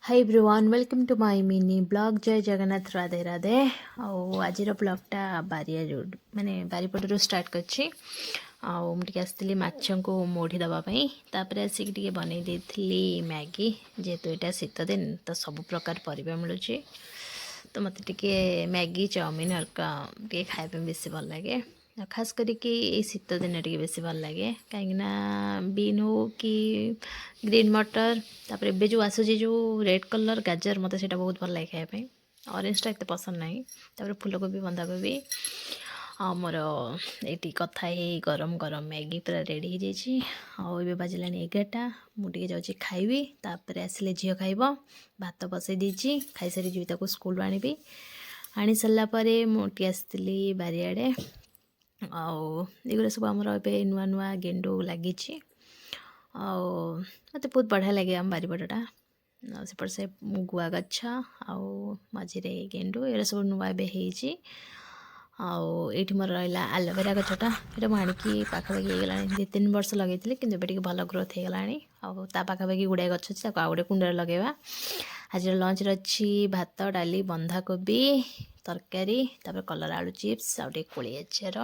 hi everyone welcome to my mini blog जय जगन्नाथ राधे राधे आज ब्लॉगटा बारिया road माने बारीपटू स्टार्ट करछि मुझे आसती माछ को मोड़ी दवापाई तापर आसिक बन मैगी जेहेतु यहाँ शीत दिन तो सब प्रकार परिबा मिलूँ तो मत मैगी चाउमिन हल्का खायापी बेसी भल लगे खास करके शीत दिन टे बेसी भल लगे कहीं बीन हो कि ग्रीन मटर तापर एबे जो आसूची जो रेड कलर गाजर मत से बहुत भल लगे खायापी ऑरेंज टा एत पसंद नहीं तापर फूलकोबी बंधाकोबी मोर ये कथा ही गरम गरम मैगी पूरा रेडी हो जाए बाजिला 11टा मुझे जाऊँगी खाइबी तापर आसिले झील खाइब भात बसई देती खाई सारी जीविता स्कूल आनी आनी सारापर मुझे आसती बारियाड़े आगुरा सब आमर ए नुआ नुआ गेंडू लगी मत बहुत बढ़िया लगे आम बारीपटा सेपट से गुआ गछ मझे गेंडू ये सब नुआ एवं आठी मोर रहा आलोवेरा गछटा ये मुझे पाखापाखि होगा 2-3 वर्ष लगे कि भल ग्रोथ हो गला पाखापाखि गुड़ाए गछ अच्छे आउ गोटे कुंडे लगेगा आज लंच अच्छी भात डाली बंधाकोबी तरकारी कलर आलू चिप्स आउ कोली आचार